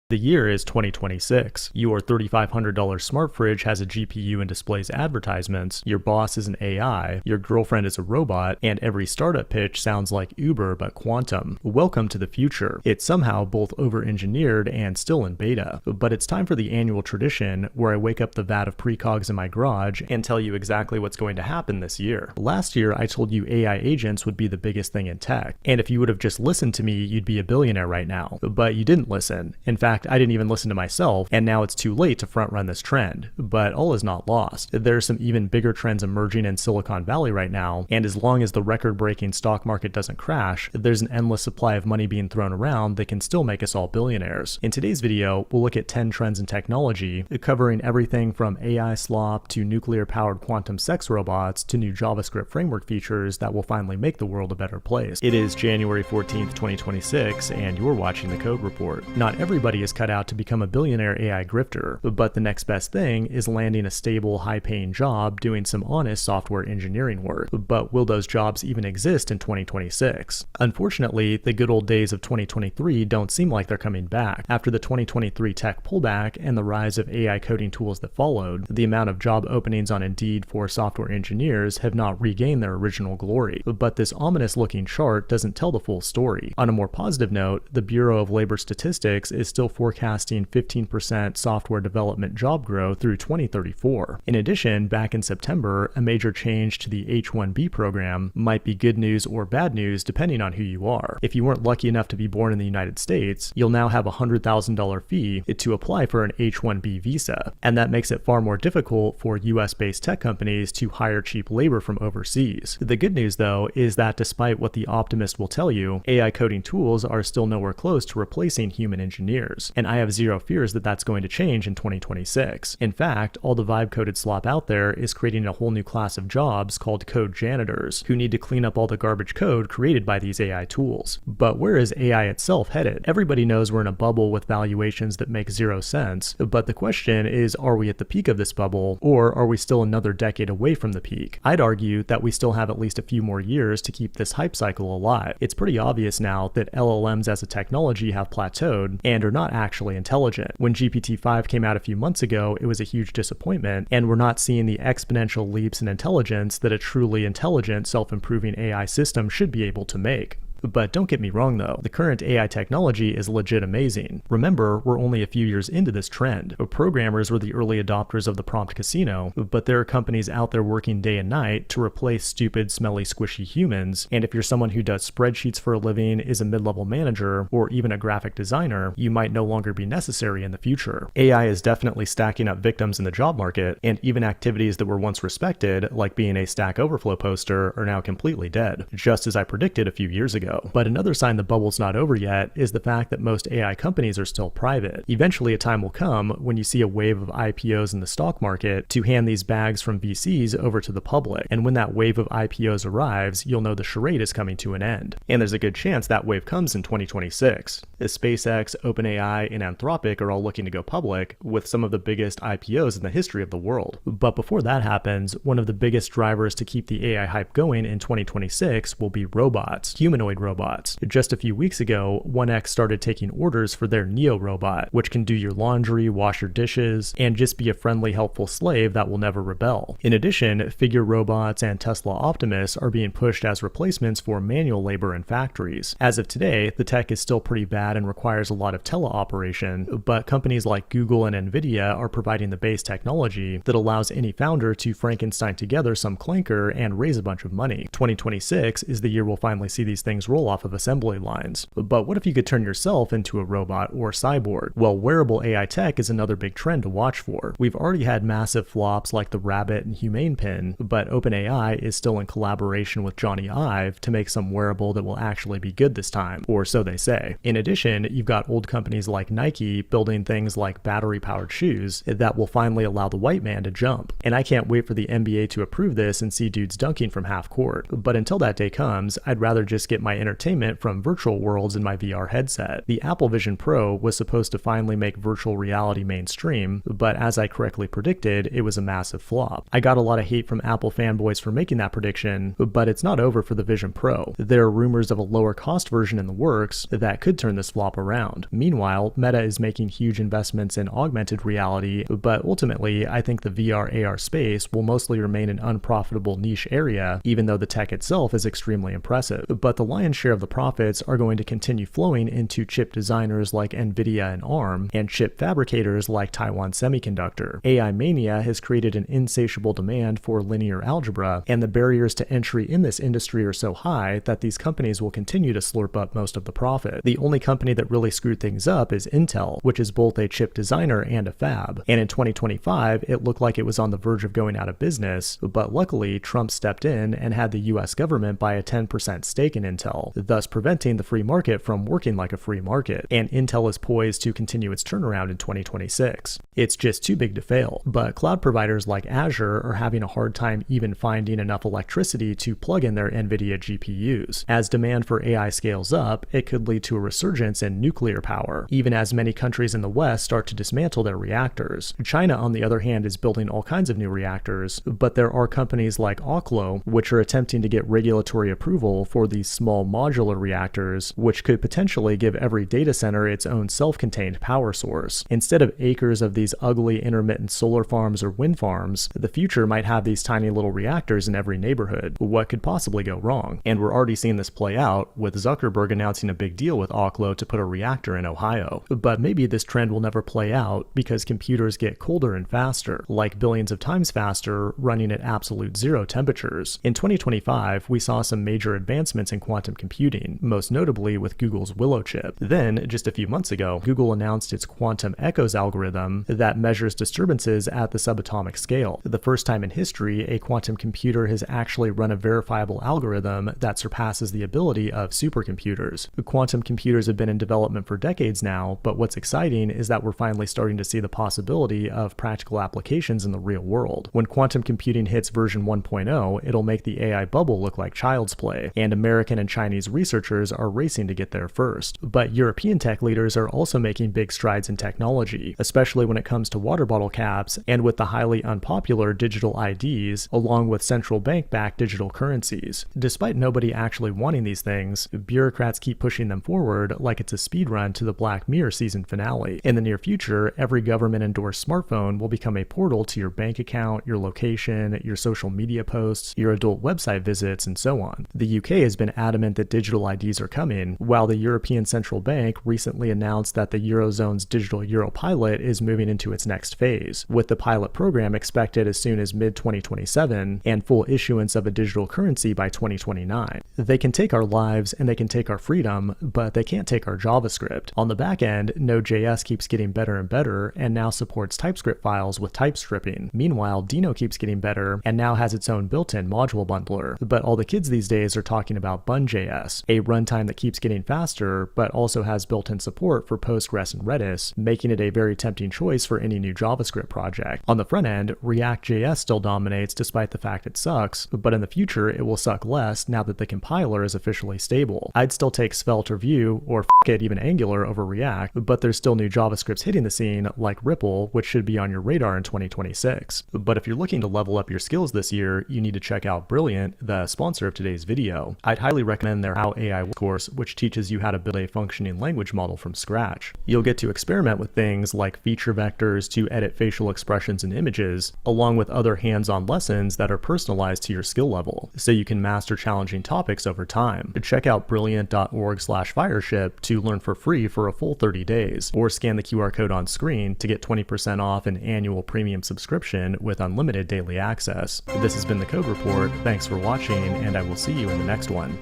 The year is 2026. Your $3,500 smart fridge has a GPU and displays advertisements, your boss is an AI, your girlfriend is a robot, and every startup pitch sounds like Uber but quantum. Welcome to the future. It's somehow both over-engineered and still in beta. But it's time for the annual tradition where I wake up the vat of precogs in my garage and tell you exactly what's going to happen this year. Last year, I told you AI agents would be the biggest thing in tech. And if you would have just listened to me, you'd be a billionaire right now. But you didn't listen. In fact, I didn't even listen to myself, and now it's too late to front run this trend. But all is not lost. There are some even bigger trends emerging in Silicon Valley right now, and as long as the record-breaking stock market doesn't crash, there's an endless supply of money being thrown around that can still make us all billionaires. In today's video, we'll look at 10 trends in technology, covering everything from AI slop to nuclear-powered quantum sex robots to new JavaScript framework features that will finally make the world a better place. It is January 14th, 2026, and you're watching the Code Report. Not everybody is cut out to become a billionaire AI grifter, but the next best thing is landing a stable, high-paying job doing some honest software engineering work. But will those jobs even exist in 2026? Unfortunately, the good old days of 2023 don't seem like they're coming back. After the 2023 tech pullback and the rise of AI coding tools that followed, the amount of job openings on Indeed for software engineers have not regained their original glory. But this ominous-looking chart doesn't tell the full story. On a more positive note, the Bureau of Labor Statistics is still forecasting 15% software development job growth through 2034. In addition, back in September, a major change to the H-1B program might be good news or bad news depending on who you are. If you weren't lucky enough to be born in the United States, you'll now have a $100,000 fee to apply for an H-1B visa, and that makes it far more difficult for US-based tech companies to hire cheap labor from overseas. The good news, though, is that despite what the optimist will tell you, AI coding tools are still nowhere close to replacing human engineers, and I have zero fears that that's going to change in 2026. In fact, all the vibe-coded slop out there is creating a whole new class of jobs called code janitors, who need to clean up all the garbage code created by these AI tools. But where is AI itself headed? Everybody knows we're in a bubble with valuations that make zero sense, but the question is, are we at the peak of this bubble, or are we still another decade away from the peak? I'd argue that we still have at least a few more years to keep this hype cycle alive. It's pretty obvious now that LLMs as a technology have plateaued and are not actually intelligent. When GPT-5 came out a few months ago, it was a huge disappointment, and we're not seeing the exponential leaps in intelligence that a truly intelligent, self-improving AI system should be able to make. But don't get me wrong though, the current AI technology is legit amazing. Remember, we're only a few years into this trend. Programmers were the early adopters of the prompt casino, but there are companies out there working day and night to replace stupid, smelly, squishy humans, and if you're someone who does spreadsheets for a living, is a mid-level manager, or even a graphic designer, you might no longer be necessary in the future. AI is definitely stacking up victims in the job market, and even activities that were once respected, like being a Stack Overflow poster, are now completely dead, just as I predicted a few years ago. But another sign the bubble's not over yet is the fact that most AI companies are still private. Eventually a time will come when you see a wave of IPOs in the stock market to hand these bags from VCs over to the public. And when that wave of IPOs arrives, you'll know the charade is coming to an end. And there's a good chance that wave comes in 2026. As SpaceX, OpenAI, and Anthropic are all looking to go public, with some of the biggest IPOs in the history of the world. But before that happens, one of the biggest drivers to keep the AI hype going in 2026 will be robots, humanoid robots. Just a few weeks ago, 1X started taking orders for their Neo robot, which can do your laundry, wash your dishes, and just be a friendly, helpful slave that will never rebel. In addition, Figure robots and Tesla Optimus are being pushed as replacements for manual labor in factories. As of today, the tech is still pretty bad and requires a lot of teleoperation, but companies like Google and Nvidia are providing the base technology that allows any founder to Frankenstein together some clanker and raise a bunch of money. 2026 is the year we'll finally see these things roll off of assembly lines. But what if you could turn yourself into a robot or cyborg? Well, wearable AI tech is another big trend to watch for. We've already had massive flops like the Rabbit and Humane Pin, but OpenAI is still in collaboration with Johnny Ive to make some wearable that will actually be good this time, or so they say. In addition, you've got old companies like Nike building things like battery-powered shoes that will finally allow the white man to jump. And I can't wait for the NBA to approve this and see dudes dunking from half court. But until that day comes, I'd rather just get my my entertainment from virtual worlds in my VR headset. The Apple Vision Pro was supposed to finally make virtual reality mainstream, but as I correctly predicted, it was a massive flop. I got a lot of hate from Apple fanboys for making that prediction, but it's not over for the Vision Pro. There are rumors of a lower cost version in the works that could turn this flop around. Meanwhile, Meta is making huge investments in augmented reality, but ultimately, I think the VR/AR space will mostly remain an unprofitable niche area, even though the tech itself is extremely impressive. But the lion's share of the profits are going to continue flowing into chip designers like Nvidia and ARM, and chip fabricators like Taiwan Semiconductor. AI mania has created an insatiable demand for linear algebra, and the barriers to entry in this industry are so high that these companies will continue to slurp up most of the profit. The only company that really screwed things up is Intel, which is both a chip designer and a fab. And in 2025, it looked like it was on the verge of going out of business, but luckily Trump stepped in and had the US government buy a 10% stake in Intel, thus preventing the free market from working like a free market. And Intel is poised to continue its turnaround in 2026. It's just too big to fail. But cloud providers like Azure are having a hard time even finding enough electricity to plug in their Nvidia GPUs. As demand for AI scales up, it could lead to a resurgence in nuclear power, even as many countries in the West start to dismantle their reactors. China, on the other hand, is building all kinds of new reactors, but there are companies like Oklo, which are attempting to get regulatory approval for these small modular reactors, which could potentially give every data center its own self-contained power source. Instead of acres of these ugly intermittent solar farms or wind farms, the future might have these tiny little reactors in every neighborhood. What could possibly go wrong? And we're already seeing this play out, with Zuckerberg announcing a big deal with Oklo to put a reactor in Ohio. But maybe this trend will never play out because computers get colder and faster, like billions of times faster, running at absolute zero temperatures. In 2025, we saw some major advancements in quantum computing, most notably with Google's Willow chip. Then, just a few months ago, Google announced its quantum echoes algorithm that measures disturbances at the subatomic scale. The first time in history, a quantum computer has actually run a verifiable algorithm that surpasses the ability of supercomputers. Quantum computers have been in development for decades now, but what's exciting is that we're finally starting to see the possibility of practical applications in the real world. When quantum computing hits version 1.0, it'll make the AI bubble look like child's play, and American and Chinese researchers are racing to get there first. But European tech leaders are also making big strides in technology, especially when it comes to water bottle caps and with the highly unpopular digital IDs, along with central bank-backed digital currencies. Despite nobody actually wanting these things, bureaucrats keep pushing them forward like it's a speedrun to the Black Mirror season finale. In the near future, every government-endorsed smartphone will become a portal to your bank account, your location, your social media posts, your adult website visits, and so on. The UK has been adamant that digital IDs are coming, while the European Central Bank recently announced that the Eurozone's digital euro pilot is moving into its next phase, with the pilot program expected as soon as mid-2027 and full issuance of a digital currency by 2029. They can take our lives and they can take our freedom, but they can't take our JavaScript. On the back end, Node.js keeps getting better and better and now supports TypeScript files with type stripping. Meanwhile, Dino keeps getting better and now has its own built-in module bundler. But all the kids these days are talking about Bun.js, a runtime that keeps getting faster but also has built-in support for Postgres and Redis, making it a very tempting choice for any new JavaScript project. On the front end, React.js still dominates despite the fact it sucks, but in the future it will suck less now that the compiler is officially stable. I'd still take Svelte or Vue, or even Angular over React, but there's still new JavaScripts hitting the scene like Ripple, which should be on your radar in 2026. But if you're looking to level up your skills this year, you need to check out Brilliant, the sponsor of today's video. I'd highly recommend their How AI Works course, which teaches you how to build a functioning language model from scratch. You'll get to experiment with things like feature vectors to edit facial expressions and images, along with other hands-on lessons that are personalized to your skill level, so you can master challenging topics over time. Check out brilliant.org/fireship to learn for free for a full 30 days, or scan the QR code on screen to get 20% off an annual premium subscription with unlimited daily access. This has been the Code Report. Thanks for watching, and I will see you in the next one.